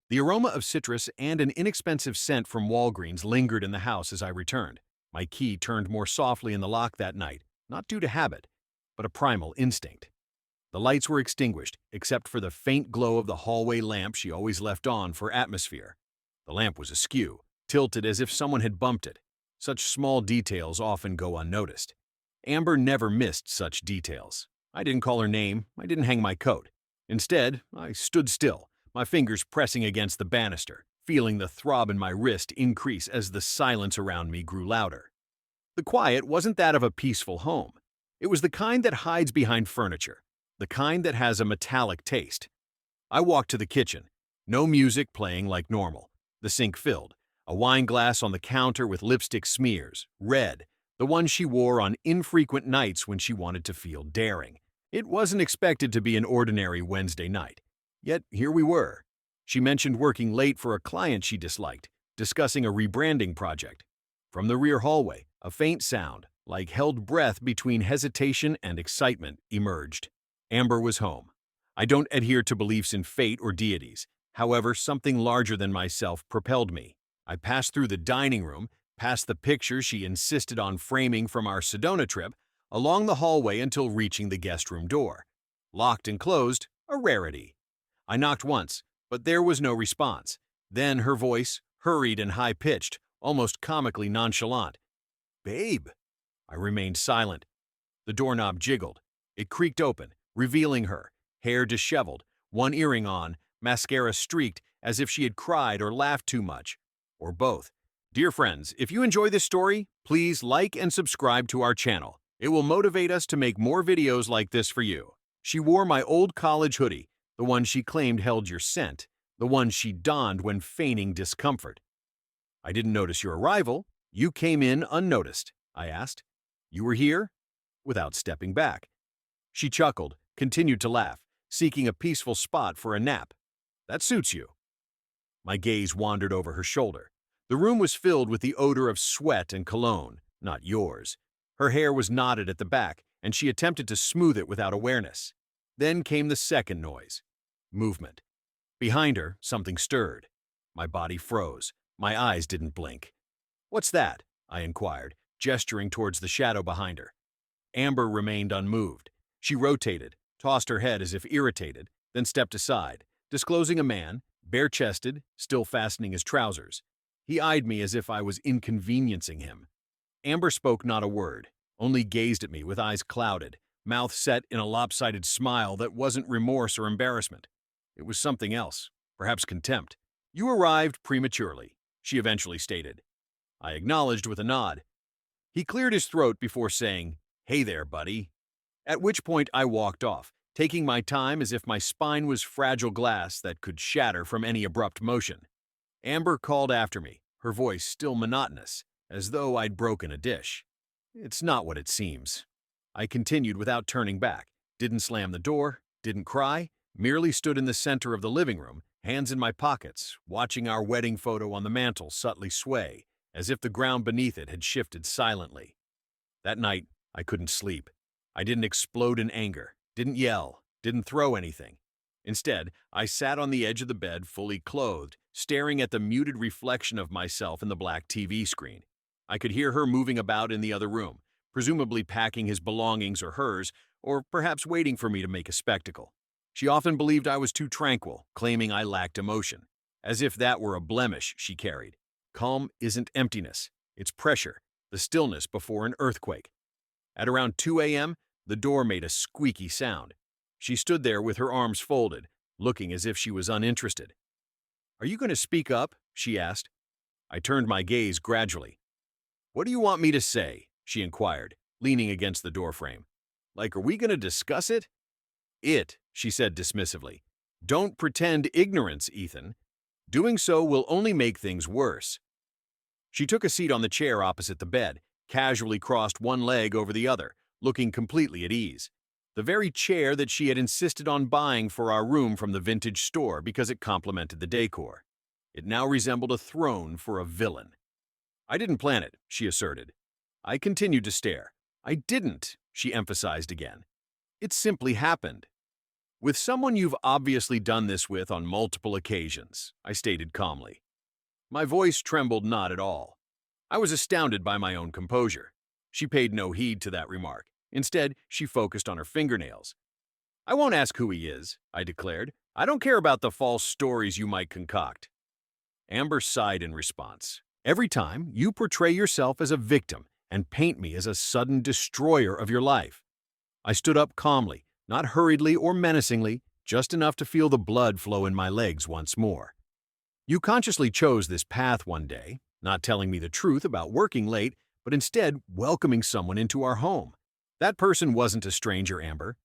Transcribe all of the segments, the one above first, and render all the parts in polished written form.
The aroma of citrus and an inexpensive scent from Walgreens lingered in the house as I returned. My key turned more softly in the lock that night, not due to habit, but a primal instinct. The lights were extinguished, except for the faint glow of the hallway lamp she always left on for atmosphere. The lamp was askew, tilted as if someone had bumped it. Such small details often go unnoticed. Amber never missed such details. I didn't call her name, I didn't hang my coat. Instead, I stood still, my fingers pressing against the banister, feeling the throb in my wrist increase as the silence around me grew louder. The quiet wasn't that of a peaceful home. It was the kind that hides behind furniture, the kind that has a metallic taste. I walked to the kitchen. No music playing like normal. The sink filled. A wine glass on the counter with lipstick smears, red, the one she wore on infrequent nights when she wanted to feel daring. It wasn't expected to be an ordinary Wednesday night. Yet here we were. She mentioned working late for a client she disliked, discussing a rebranding project. From the rear hallway, a faint sound, like held breath between hesitation and excitement, emerged. Amber was home. I don't adhere to beliefs in fate or deities. However, something larger than myself propelled me. I passed through the dining room, past the picture she insisted on framing from our Sedona trip, along the hallway until reaching the guest room door. Locked and closed, a rarity. I knocked once, but there was no response. Then her voice, hurried and high-pitched, almost comically nonchalant. "Babe." I remained silent. The doorknob jiggled. It creaked open, revealing her, hair disheveled, one earring on, mascara streaked as if she had cried or laughed too much, or both. Dear friends, if you enjoy this story, please like and subscribe to our channel. It will motivate us to make more videos like this for you. She wore my old college hoodie, the one she claimed held your scent, the one she donned when feigning discomfort. "I didn't notice your arrival. You came in unnoticed," I asked. "You were here?" Without stepping back. She chuckled, continued to laugh, seeking a peaceful spot for a nap. "That suits you." My gaze wandered over her shoulder. The room was filled with the odor of sweat and cologne, not yours. Her hair was knotted at the back, and she attempted to smooth it without awareness. Then came the second noise. Movement. Behind her, something stirred. My body froze. My eyes didn't blink. "What's that?" I inquired, gesturing towards the shadow behind her. Amber remained unmoved. She rotated, tossed her head as if irritated, then stepped aside, disclosing a man, bare-chested, still fastening his trousers. He eyed me as if I was inconveniencing him. Amber spoke not a word, only gazed at me with eyes clouded, mouth set in a lopsided smile that wasn't remorse or embarrassment. It was something else, perhaps contempt. "You arrived prematurely," she eventually stated. I acknowledged with a nod. He cleared his throat before saying, "Hey there, buddy." At which point I walked off, taking my time as if my spine was fragile glass that could shatter from any abrupt motion. Amber called after me, her voice still monotonous, as though I'd broken a dish. "It's not what it seems." I continued without turning back, didn't slam the door, didn't cry, merely stood in the center of the living room, hands in my pockets, watching our wedding photo on the mantel subtly sway, as if the ground beneath it had shifted silently. That night, I couldn't sleep. I didn't explode in anger, didn't yell, didn't throw anything. Instead, I sat on the edge of the bed, fully clothed, staring at the muted reflection of myself in the black TV screen. I could hear her moving about in the other room, presumably packing his belongings or hers, or perhaps waiting for me to make a spectacle. She often believed I was too tranquil, claiming I lacked emotion, as if that were a blemish she carried. Calm isn't emptiness, it's pressure, the stillness before an earthquake. At around 2 a.m., the door made a squeaky sound. She stood there with her arms folded, looking as if she was uninterested. "Are you going to speak up?" she asked. I turned my gaze gradually. "What do you want me to say?" she inquired, leaning against the doorframe. "Like, are we going to discuss it?" She said dismissively. "Don't pretend ignorance, Ethan. Doing so will only make things worse." She took a seat on the chair opposite the bed, casually crossed one leg over the other, looking completely at ease. The very chair that she had insisted on buying for our room from the vintage store because it complemented the decor. It now resembled a throne for a villain. "I didn't plan it," she asserted. I continued to stare. "I didn't," she emphasized again. "It simply happened." With someone you've obviously done this with on multiple occasions, I stated calmly. My voice trembled not at all. I was astounded by my own composure. She paid no heed to that remark. Instead, she focused on her fingernails. I won't ask who he is, I declared. I don't care about the false stories you might concoct. Amber sighed in response. Every time, you portray yourself as a victim and paint me as a sudden destroyer of your life. I stood up calmly, not hurriedly or menacingly, just enough to feel the blood flow in my legs once more. You consciously chose this path one day, not telling me the truth about working late, but instead welcoming someone into our home. That person wasn't a stranger, Amber.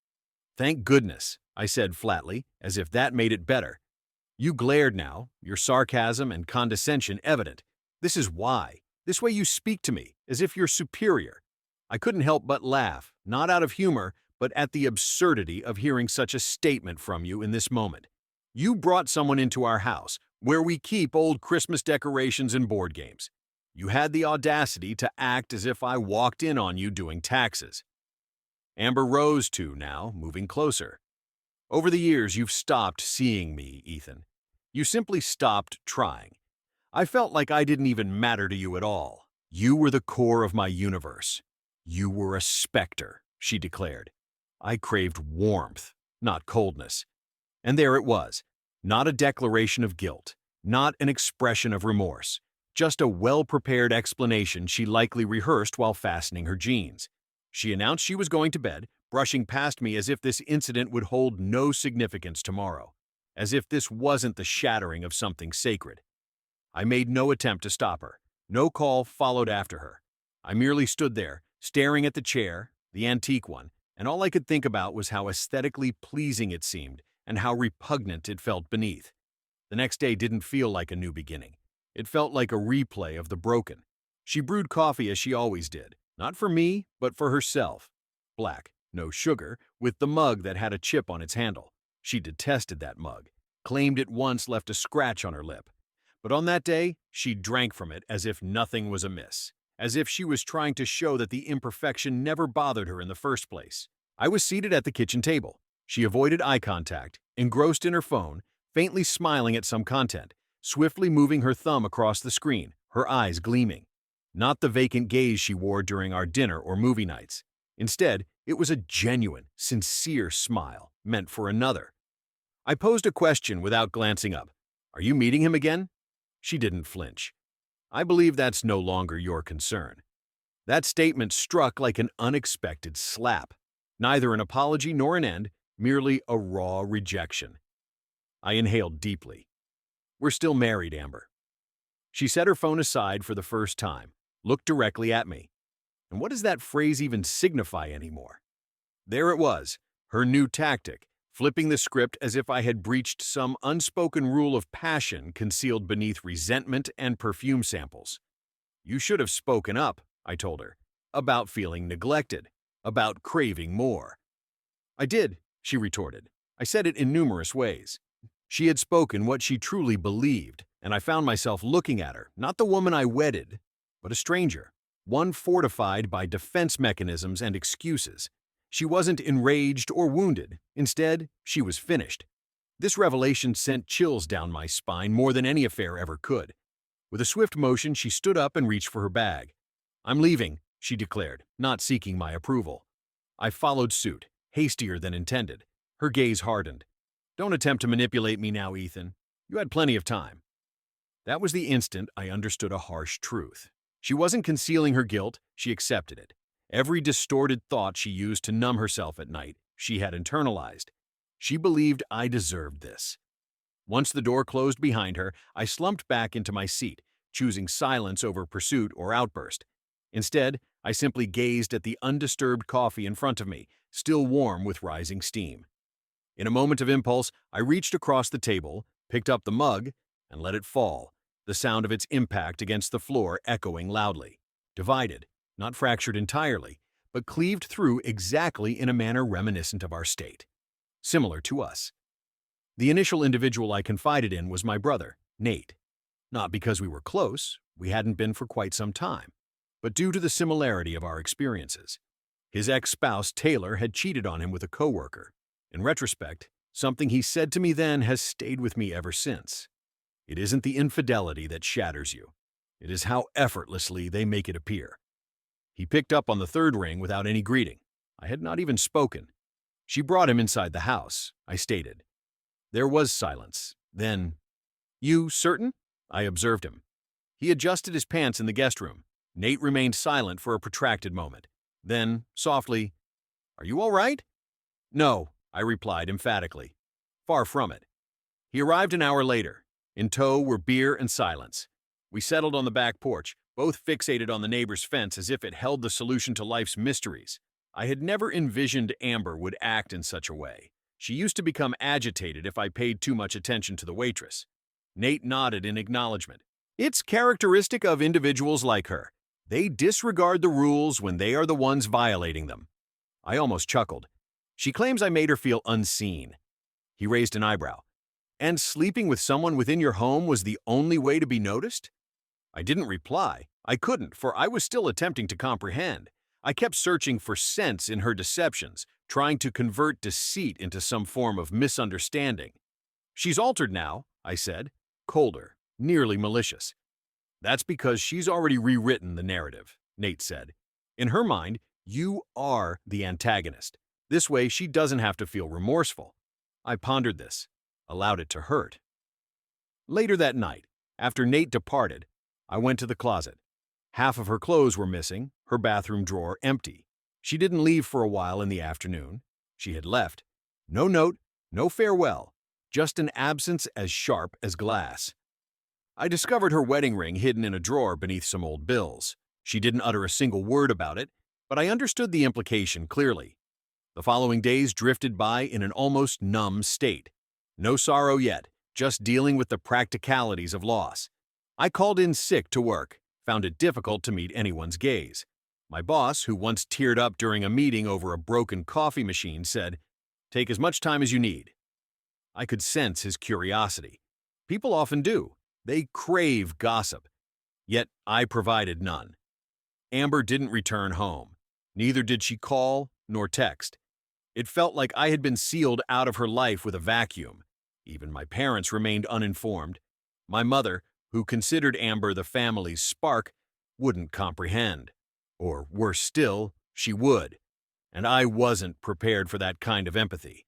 Thank goodness, I said flatly, as if that made it better. You glared now, your sarcasm and condescension evident. This is why. This way you speak to me, as if you're superior. I couldn't help but laugh, not out of humor, but at the absurdity of hearing such a statement from you in this moment. You brought someone into our house, where we keep old Christmas decorations and board games. You had the audacity to act as if I walked in on you doing taxes. Amber rose too now, moving closer. Over the years, you've stopped seeing me, Ethan. You simply stopped trying. I felt like I didn't even matter to you at all. You were the core of my universe. You were a specter, she declared. I craved warmth, not coldness. And there it was, not a declaration of guilt, not an expression of remorse, just a well-prepared explanation she likely rehearsed while fastening her jeans. She announced she was going to bed, brushing past me as if this incident would hold no significance tomorrow, as if this wasn't the shattering of something sacred. I made no attempt to stop her. No call followed after her. I merely stood there, staring at the chair, the antique one, and all I could think about was how aesthetically pleasing it seemed and how repugnant it felt beneath. The next day didn't feel like a new beginning. It felt like a replay of the broken. She brewed coffee as she always did, not for me, but for herself. Black, no sugar, with the mug that had a chip on its handle. She detested that mug, claimed it once left a scratch on her lip. But on that day, she drank from it as if nothing was amiss, as if she was trying to show that the imperfection never bothered her in the first place. I was seated at the kitchen table. She avoided eye contact, engrossed in her phone, faintly smiling at some content, swiftly moving her thumb across the screen, her eyes gleaming. Not the vacant gaze she wore during our dinner or movie nights. Instead, it was a genuine, sincere smile, meant for another. I posed a question without glancing up. Are you meeting him again? She didn't flinch. I believe that's no longer your concern. That statement struck like an unexpected slap. Neither an apology nor an end, merely a raw rejection. I inhaled deeply. We're still married, Amber. She set her phone aside for the first time, looked directly at me. And what does that phrase even signify anymore? There it was, her new tactic, flipping the script as if I had breached some unspoken rule of passion concealed beneath resentment and perfume samples. You should have spoken up, I told her, about feeling neglected, about craving more. I did, she retorted. I said it in numerous ways. She had spoken what she truly believed, and I found myself looking at her, not the woman I wedded, but a stranger, one fortified by defense mechanisms and excuses. She wasn't enraged or wounded. Instead, she was finished. This revelation sent chills down my spine more than any affair ever could. With a swift motion, she stood up and reached for her bag. I'm leaving, she declared, not seeking my approval. I followed suit, hastier than intended. Her gaze hardened. Don't attempt to manipulate me now, Ethan. You had plenty of time. That was the instant I understood a harsh truth. She wasn't concealing her guilt, she accepted it. Every distorted thought she used to numb herself at night, she had internalized. She believed I deserved this. Once the door closed behind her, I slumped back into my seat, choosing silence over pursuit or outburst. Instead, I simply gazed at the undisturbed coffee in front of me, still warm with rising steam. In a moment of impulse, I reached across the table, picked up the mug, and let it fall, the sound of its impact against the floor echoing loudly. Divided, not fractured entirely, but cleaved through exactly in a manner reminiscent of our state. Similar to us. The initial individual I confided in was my brother, Nate. Not because we were close, we hadn't been for quite some time, but due to the similarity of our experiences. His ex-spouse, Taylor, had cheated on him with a coworker. In retrospect, Something he said to me then has stayed with me ever since. It isn't the infidelity that shatters you. It is how effortlessly they make it appear. He picked up on the third ring without any greeting. I had not even spoken. She brought him inside the house, I stated. There was silence. Then, "You certain?" I observed him. He adjusted his pants in the guest room. Nate remained silent for a protracted moment. Then, softly, "Are you all right?" "No," I replied emphatically. Far from it. He arrived an hour later. In tow were beer and silence. We settled on the back porch, both fixated on the neighbor's fence as if it held the solution to life's mysteries. I had never envisioned Amber would act in such a way. She used to become agitated if I paid too much attention to the waitress. Nate nodded in acknowledgement. It's characteristic of individuals like her. They disregard the rules when they are the ones violating them. I almost chuckled. She claims I made her feel unseen. He raised an eyebrow. And sleeping with someone within your home was the only way to be noticed? I didn't reply. I couldn't, for I was still attempting to comprehend. I kept searching for sense in her deceptions, trying to convert deceit into some form of misunderstanding. She's altered now, I said, colder, nearly malicious. That's because she's already rewritten the narrative, Nate said. In her mind, you are the antagonist. This way, she doesn't have to feel remorseful. I pondered this, allowed it to hurt. Later that night, after Nate departed, I went to the closet. Half of her clothes were missing, her bathroom drawer empty. She didn't leave for a while in the afternoon. She had left. No note, no farewell, just an absence as sharp as glass. I discovered her wedding ring hidden in a drawer beneath some old bills. She didn't utter a single word about it, but I understood the implication clearly. The following days drifted by in an almost numb state. No sorrow yet, just dealing with the practicalities of loss. I called in sick to work, found it difficult to meet anyone's gaze. My boss, who once teared up during a meeting over a broken coffee machine, said, "Take as much time as you need." I could sense his curiosity. People often do. They crave gossip. Yet I provided none. Amber didn't return home. Neither did she call nor text. It felt like I had been sealed out of her life with a vacuum. Even my parents remained uninformed. My mother, who considered Amber the family's spark, wouldn't comprehend. Or worse still, she would. And I wasn't prepared for that kind of empathy.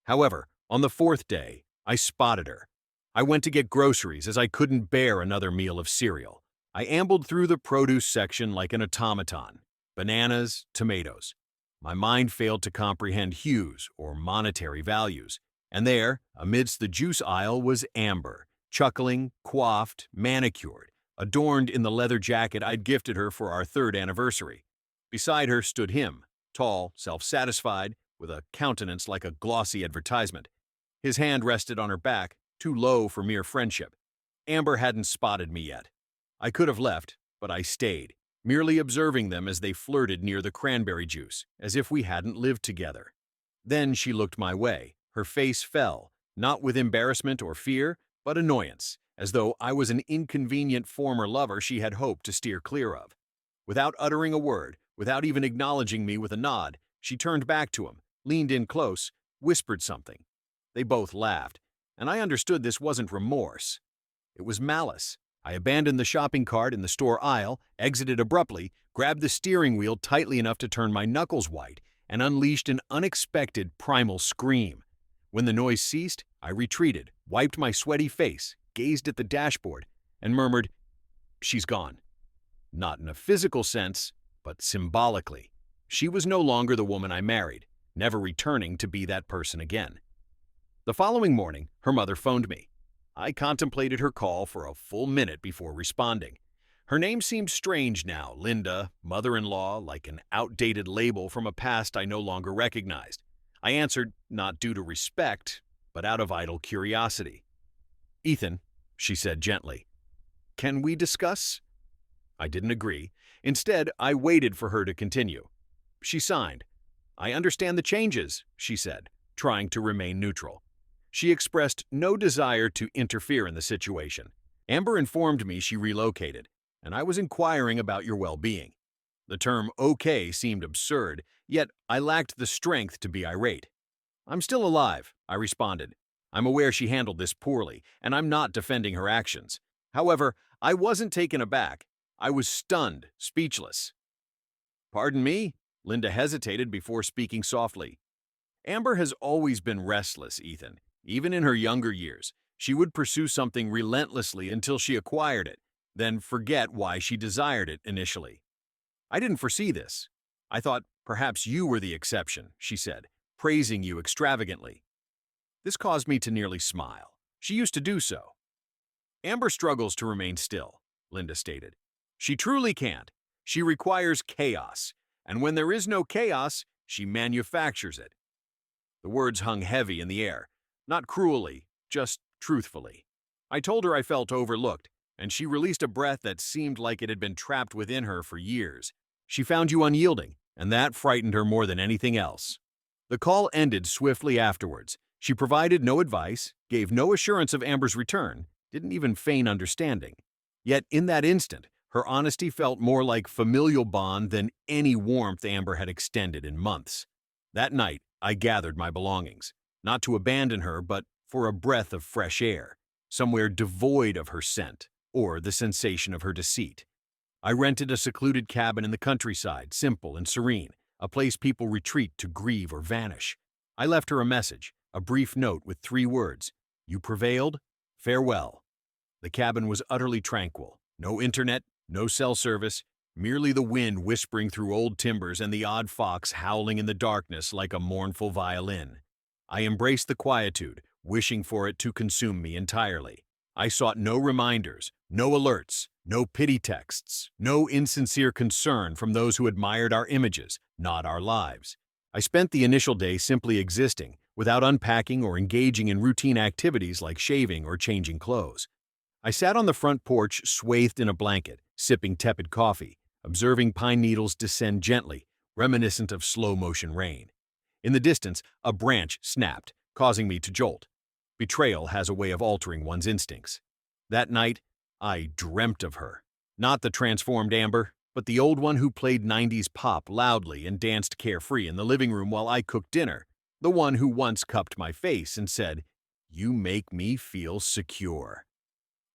However, on the fourth day, I spotted her. I went to get groceries as I couldn't bear another meal of cereal. I ambled through the produce section like an automaton. Bananas, tomatoes. My mind failed to comprehend hues or monetary values. And there, amidst the juice aisle, was Amber, chuckling, coiffed, manicured, adorned in the leather jacket I'd gifted her for our third anniversary. Beside her stood him, tall, self-satisfied, with a countenance like a glossy advertisement. His hand rested on her back, too low for mere friendship. Amber hadn't spotted me yet. I could have left, but I stayed, merely observing them as they flirted near the cranberry juice, as if we hadn't lived together. Then she looked my way. Her face fell, not with embarrassment or fear, but annoyance, as though I was an inconvenient former lover she had hoped to steer clear of. Without uttering a word, without even acknowledging me with a nod, she turned back to him, leaned in close, whispered something. They both laughed, and I understood this wasn't remorse. It was malice. I abandoned the shopping cart in the store aisle, exited abruptly, grabbed the steering wheel tightly enough to turn my knuckles white, and unleashed an unexpected primal scream. When the noise ceased, I retreated, wiped my sweaty face, gazed at the dashboard, and murmured, "She's gone." Not in a physical sense, but symbolically. She was no longer the woman I married, never returning to be that person again. The following morning, her mother phoned me. I contemplated her call for a full minute before responding. Her name seemed strange now, Linda, mother-in-law, like an outdated label from a past I no longer recognized. I answered, not due to respect, but out of idle curiosity. "Ethan," she said gently, "can we discuss?" I didn't agree. Instead, I waited for her to continue. She signed. "I understand the changes," she said, trying to remain neutral. She expressed no desire to interfere in the situation. Amber informed me she relocated, and I was inquiring about your well-being. The term "okay" seemed absurd, yet I lacked the strength to be irate. I'm still alive, I responded. I'm aware she handled this poorly, and I'm not defending her actions. However, I wasn't taken aback. I was stunned, speechless. Pardon me? Linda hesitated before speaking softly. Amber has always been restless, Ethan. Even in her younger years, she would pursue something relentlessly until she acquired it, then forget why she desired it initially. I didn't foresee this. I thought perhaps you were the exception, she said, praising you extravagantly. This caused me to nearly smile. She used to do so. Amber struggles to remain still, Linda stated. She truly can't. She requires chaos, and when there is no chaos, she manufactures it. The words hung heavy in the air, not cruelly, just truthfully. I told her I felt overlooked, and she released a breath that seemed like it had been trapped within her for years. She found you unyielding, and that frightened her more than anything else. The call ended swiftly afterwards. She provided no advice, gave no assurance of Amber's return, didn't even feign understanding. Yet in that instant, her honesty felt more like familial bond than any warmth Amber had extended in months. That night, I gathered my belongings, not to abandon her, but for a breath of fresh air, somewhere devoid of her scent or the sensation of her deceit. I rented a secluded cabin in the countryside, simple and serene, a place people retreat to grieve or vanish. I left her a message, a brief note with 3 words: "You prevailed, farewell." The cabin was utterly tranquil. No internet, no cell service, merely the wind whispering through old timbers and the odd fox howling in the darkness like a mournful violin. I embraced the quietude, wishing for it to consume me entirely. I sought no reminders, no alerts, no pity texts, no insincere concern from those who admired our images, not our lives. I spent the initial day simply existing, without unpacking or engaging in routine activities like shaving or changing clothes. I sat on the front porch, swathed in a blanket, sipping tepid coffee, observing pine needles descend gently, reminiscent of slow-motion rain. In the distance, a branch snapped, causing me to jolt. Betrayal has a way of altering one's instincts. That night, I dreamt of her. Not the transformed Amber, but the old one who played 90s pop loudly and danced carefree in the living room while I cooked dinner. The one who once cupped my face and said, "You make me feel secure."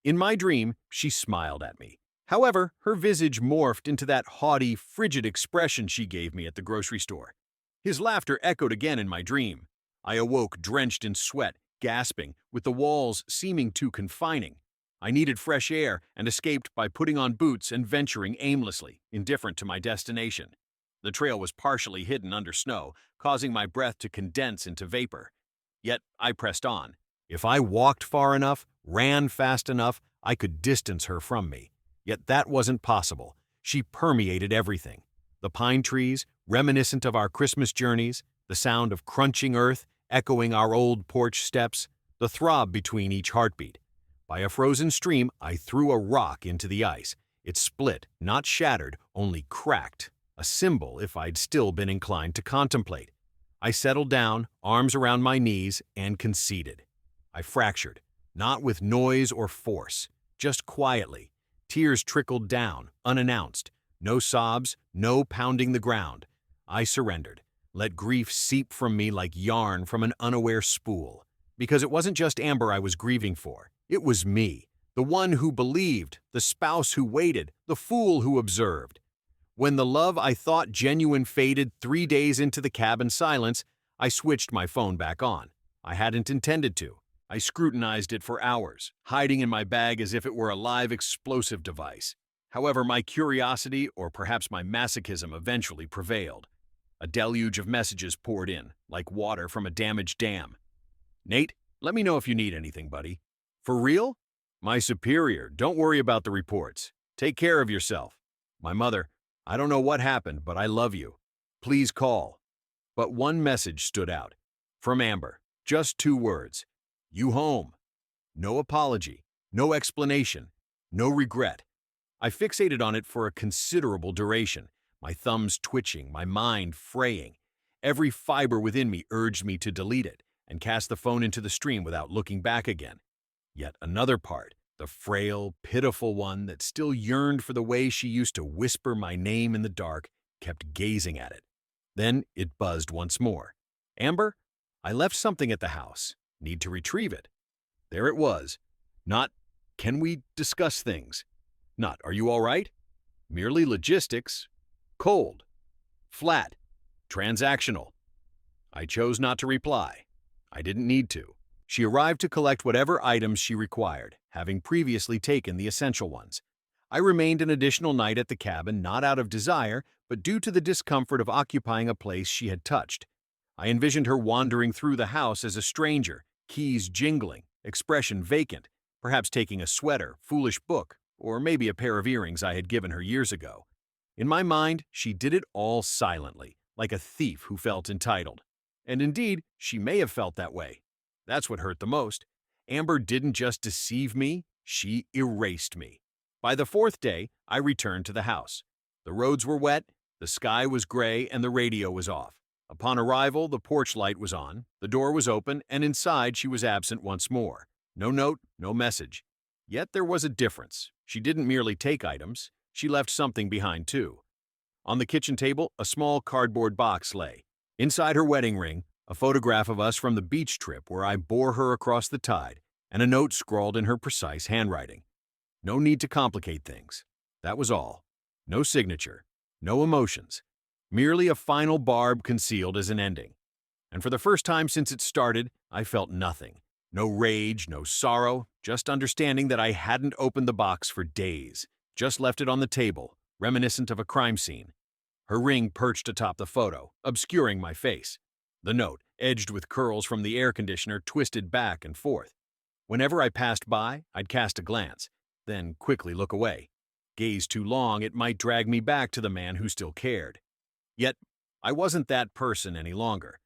In my dream, she smiled at me. However, her visage morphed into that haughty, frigid expression she gave me at the grocery store. His laughter echoed again in my dream. I awoke drenched in sweat, gasping, with the walls seeming too confining. I needed fresh air and escaped by putting on boots and venturing aimlessly, indifferent to my destination. The trail was partially hidden under snow, causing my breath to condense into vapor. Yet I pressed on. If I walked far enough, ran fast enough, I could distance her from me. Yet that wasn't possible. She permeated everything. The pine trees, reminiscent of our Christmas journeys, the sound of crunching earth, echoing our old porch steps, the throb between each heartbeat. By a frozen stream, I threw a rock into the ice. It split, not shattered, only cracked, a symbol if I'd still been inclined to contemplate. I settled down, arms around my knees, and conceded. I fractured, not with noise or force, just quietly. Tears trickled down, unannounced. No sobs, no pounding the ground. I surrendered, let grief seep from me like yarn from an unaware spool. Because it wasn't just Amber I was grieving for. It was me, the one who believed, the spouse who waited, the fool who observed. When the love I thought genuine faded 3 days into the cabin silence, I switched my phone back on. I hadn't intended to. I scrutinized it for hours, hiding in my bag as if it were a live explosive device. However, my curiosity, or perhaps my masochism, eventually prevailed. A deluge of messages poured in, like water from a damaged dam. "Nate, let me know if you need anything, buddy." "For real?" "My superior, don't worry about the reports. Take care of yourself." "My mother, I don't know what happened, but I love you. Please call." But one message stood out. From Amber, just 2 words. "You home." No apology, no explanation, no regret. I fixated on it for a considerable duration, my thumbs twitching, my mind fraying. Every fiber within me urged me to delete it and cast the phone into the stream without looking back again. Yet another part, the frail, pitiful one that still yearned for the way she used to whisper my name in the dark, kept gazing at it. Then it buzzed once more. "Amber, I left something at the house. Need to retrieve it. There it was. Not, can we discuss things? Not, are you all right? Merely logistics. Cold. Flat. Transactional. I chose not to reply. I didn't need to. She arrived to collect whatever items she required, having previously taken the essential ones. I remained an additional night at the cabin not out of desire, but due to the discomfort of occupying a place she had touched. I envisioned her wandering through the house as a stranger, keys jingling, expression vacant, perhaps taking a sweater, foolish book, or maybe a pair of earrings I had given her years ago. In my mind, she did it all silently, like a thief who felt entitled. And indeed, she may have felt that way. That's what hurt the most. Amber didn't just deceive me, she erased me. By the fourth day, I returned to the house. The roads were wet, the sky was gray, and the radio was off. Upon arrival, the porch light was on, the door was open, and inside she was absent once more. No note, no message. Yet there was a difference. She didn't merely take items, she left something behind too. On the kitchen table, a small cardboard box lay. Inside her wedding ring, a photograph of us from the beach trip where I bore her across the tide, and a note scrawled in her precise handwriting. No need to complicate things. That was all. No signature, no emotions. Merely a final barb concealed as an ending. And for the first time since it started, I felt nothing. No rage, no sorrow, just understanding that I hadn't opened the box for days, just left it on the table, reminiscent of a crime scene. Her ring perched atop the photo, obscuring my face. The note, edged with curls from the air conditioner, twisted back and forth. Whenever I passed by, I'd cast a glance, then quickly look away. Gaze too long, it might drag me back to the man who still cared. Yet, I wasn't that person any longer.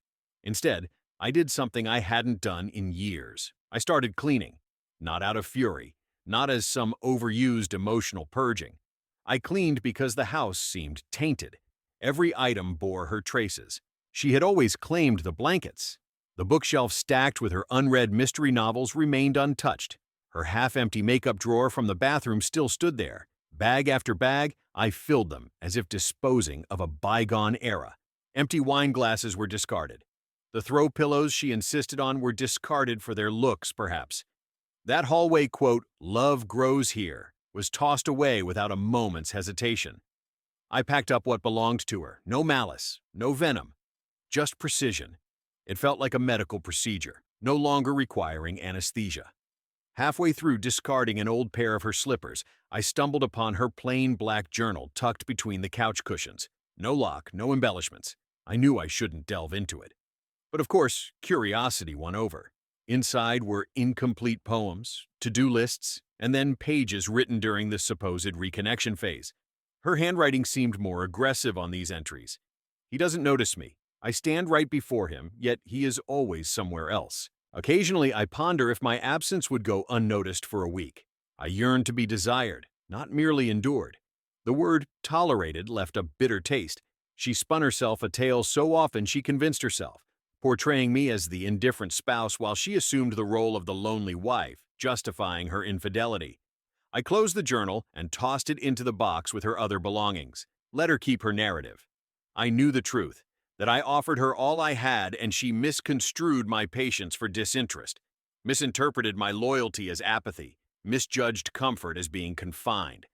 Instead, I did something I hadn't done in years. I started cleaning. Not out of fury, not as some overused emotional purging. I cleaned because the house seemed tainted. Every item bore her traces. She had always claimed the blankets. The bookshelf stacked with her unread mystery novels remained untouched. Her half-empty makeup drawer from the bathroom still stood there. Bag after bag, I filled them as if disposing of a bygone era. Empty wine glasses were discarded. The throw pillows she insisted on were discarded for their looks, perhaps. That hallway quote, "Love grows here," was tossed away without a moment's hesitation. I packed up what belonged to her. No malice, no venom, just precision. It felt like a medical procedure, no longer requiring anesthesia. Halfway through discarding an old pair of her slippers, I stumbled upon her plain black journal tucked between the couch cushions. No lock, no embellishments. I knew I shouldn't delve into it. But of course, curiosity won over. Inside were incomplete poems, to-do lists, and then pages written during the supposed reconnection phase. Her handwriting seemed more aggressive on these entries. He doesn't notice me. I stand right before him, yet he is always somewhere else. Occasionally, I ponder if my absence would go unnoticed for a week. I yearned to be desired, not merely endured. The word tolerated left a bitter taste. She spun herself a tale so often she convinced herself, portraying me as the indifferent spouse while she assumed the role of the lonely wife, justifying her infidelity. I closed the journal and tossed it into the box with her other belongings. Let her keep her narrative. I knew the truth, that I offered her all I had and she misconstrued my patience for disinterest, misinterpreted my loyalty as apathy, misjudged comfort as being confined.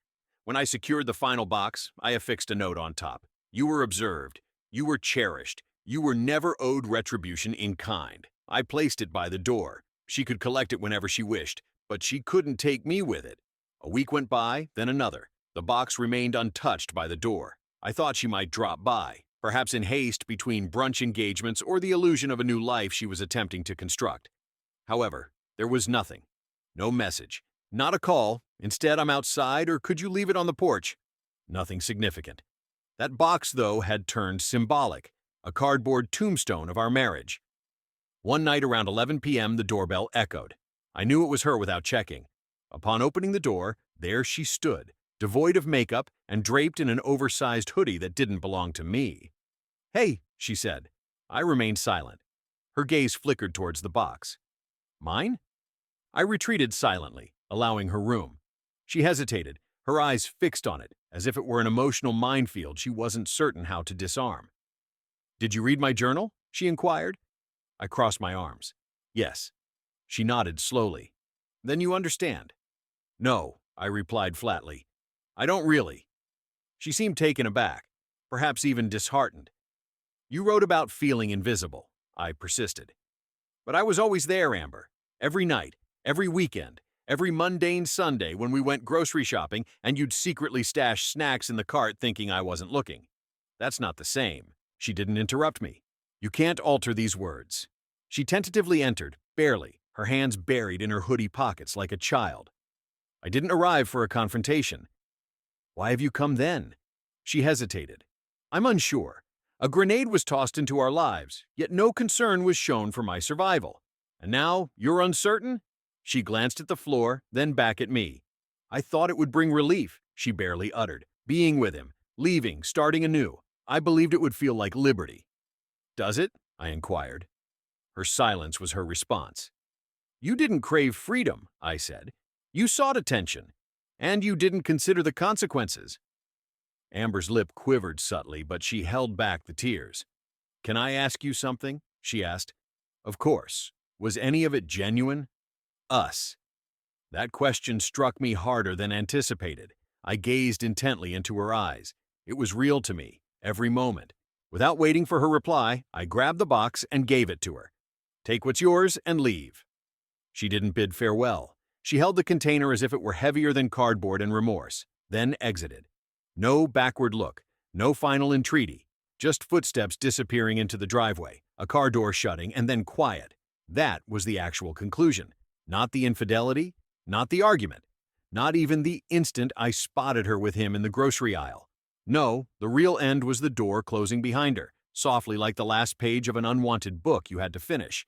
When I secured the final box, I affixed a note on top. You were observed. You were cherished. You were never owed retribution in kind. I placed it by the door. She could collect it whenever she wished, but she couldn't take me with it. A week went by, then another. The box remained untouched by the door. I thought she might drop by, perhaps in haste between brunch engagements or the illusion of a new life she was attempting to construct. However, there was nothing. No message. Not a call. Instead, I'm outside, or could you leave it on the porch? Nothing significant. That box, though, had turned symbolic, a cardboard tombstone of our marriage. One night around 11 p.m., the doorbell echoed. I knew it was her without checking. Upon opening the door, there she stood, devoid of makeup and draped in an oversized hoodie that didn't belong to me. "Hey," she said. I remained silent. Her gaze flickered towards the box. Mine? I retreated silently, allowing her room. She hesitated, her eyes fixed on it, as if it were an emotional minefield she wasn't certain how to disarm. "Did you read my journal?" she inquired. I crossed my arms. Yes. She nodded slowly. Then you understand. No, I replied flatly. I don't really. She seemed taken aback, perhaps even disheartened. You wrote about feeling invisible, I persisted. But I was always there, Amber. Every night, every weekend, every mundane Sunday when we went grocery shopping and you'd secretly stash snacks in the cart thinking I wasn't looking. That's not the same. She didn't interrupt me. You can't alter these words. She tentatively entered, barely, her hands buried in her hoodie pockets like a child. I didn't arrive for a confrontation. Why have you come then? She hesitated. I'm unsure. A grenade was tossed into our lives, yet no concern was shown for my survival. And now, you're uncertain? She glanced at the floor, then back at me. I thought it would bring relief, she barely uttered. Being with him, leaving, starting anew. I believed it would feel like liberty. Does it? I inquired. Her silence was her response. You didn't crave freedom, I said. You sought attention, and you didn't consider the consequences. Amber's lip quivered subtly, but she held back the tears. Can I ask you something? She asked. Of course. Was any of it genuine? Us. That question struck me harder than anticipated. I gazed intently into her eyes. It was real to me, every moment. Without waiting for her reply, I grabbed the box and gave it to her. Take what's yours and leave. She didn't bid farewell. She held the container as if it were heavier than cardboard and remorse, then exited. No backward look, no final entreaty, just footsteps disappearing into the driveway, a car door shutting, and then quiet. That was the actual conclusion. Not the infidelity, not the argument, not even the instant I spotted her with him in the grocery aisle. No, the real end was the door closing behind her, softly like the last page of an unwanted book you had to finish.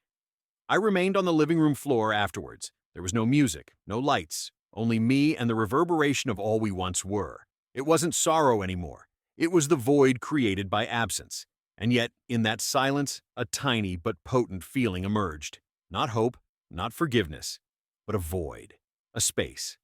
I remained on the living room floor afterwards. There was no music, no lights, only me and the reverberation of all we once were. It wasn't sorrow anymore. It was the void created by absence. And yet, in that silence, a tiny but potent feeling emerged. Not hope, not forgiveness, but a void, a space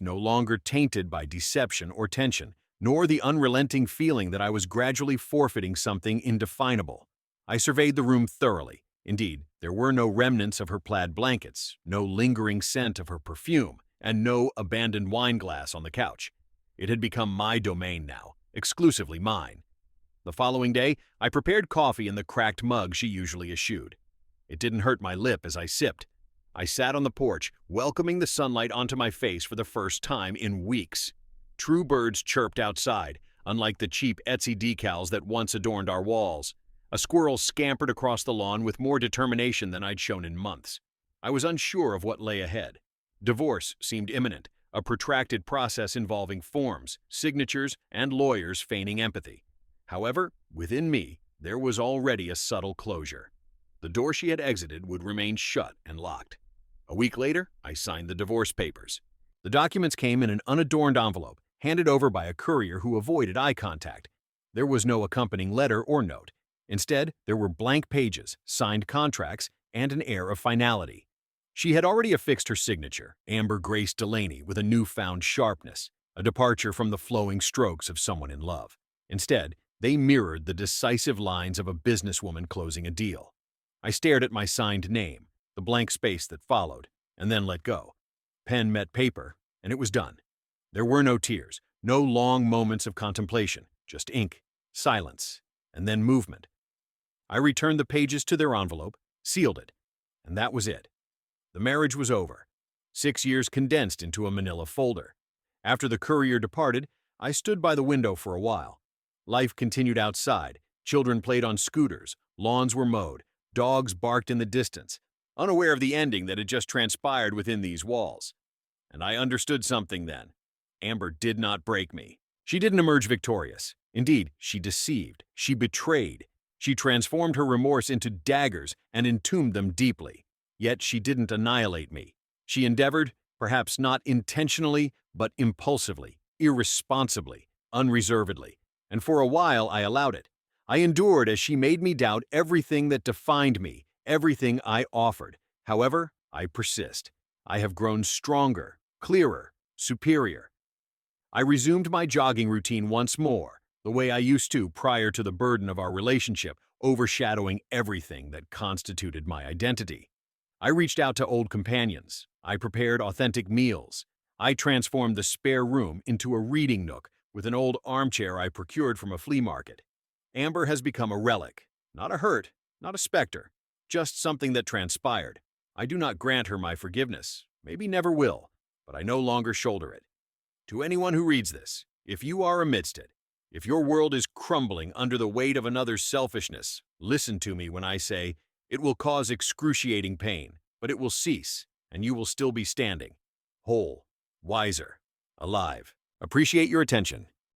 no longer tainted by deception or tension, nor the unrelenting feeling that I was gradually forfeiting something indefinable. I surveyed the room thoroughly. Indeed, there were no remnants of her plaid blankets, no lingering scent of her perfume, and no abandoned wine glass on the couch. It had become my domain now, exclusively mine. The following day, I prepared coffee in the cracked mug she usually eschewed. It didn't hurt my lip as I sipped. I sat on the porch, welcoming the sunlight onto my face for the first time in weeks. True birds chirped outside, unlike the cheap Etsy decals that once adorned our walls. A squirrel scampered across the lawn with more determination than I'd shown in months. I was unsure of what lay ahead. Divorce seemed imminent, a protracted process involving forms, signatures, and lawyers feigning empathy. However, within me, there was already a subtle closure. The door she had exited would remain shut and locked. A week later, I signed the divorce papers. The documents came in an unadorned envelope, handed over by a courier who avoided eye contact. There was no accompanying letter or note. Instead, there were blank pages, signed contracts, and an air of finality. She had already affixed her signature, Amber Grace Delaney, with a newfound sharpness, a departure from the flowing strokes of someone in love. Instead, they mirrored the decisive lines of a businesswoman closing a deal. I stared at my signed name, the blank space that followed, and then let go. Pen met paper, and it was done. There were no tears, no long moments of contemplation, just ink, silence, and then movement. I returned the pages to their envelope, sealed it, and that was it. The marriage was over. 6 years condensed into a manila folder. After the courier departed, I stood by the window for a while. Life continued outside. Children played on scooters. Lawns were mowed. Dogs barked in the distance, unaware of the ending that had just transpired within these walls. And I understood something then. Amber did not break me. She didn't emerge victorious. Indeed, she deceived. She betrayed. She transformed her remorse into daggers and entombed them deeply. Yet she didn't annihilate me. She endeavored, perhaps not intentionally, but impulsively, irresponsibly, unreservedly. And for a while I allowed it. I endured as she made me doubt everything that defined me, everything I offered. However, I persist. I have grown stronger, clearer, superior. I resumed my jogging routine once more, the way I used to prior to the burden of our relationship overshadowing everything that constituted my identity. I reached out to old companions. I prepared authentic meals. I transformed the spare room into a reading nook with an old armchair I procured from a flea market. Amber has become a relic, not a hurt, not a specter, just something that transpired. I do not grant her my forgiveness, maybe never will, but I no longer shoulder it. To anyone who reads this, if you are amidst it, if your world is crumbling under the weight of another's selfishness, listen to me when I say it will cause excruciating pain, but it will cease, and you will still be standing, whole, wiser, alive. Appreciate your attention.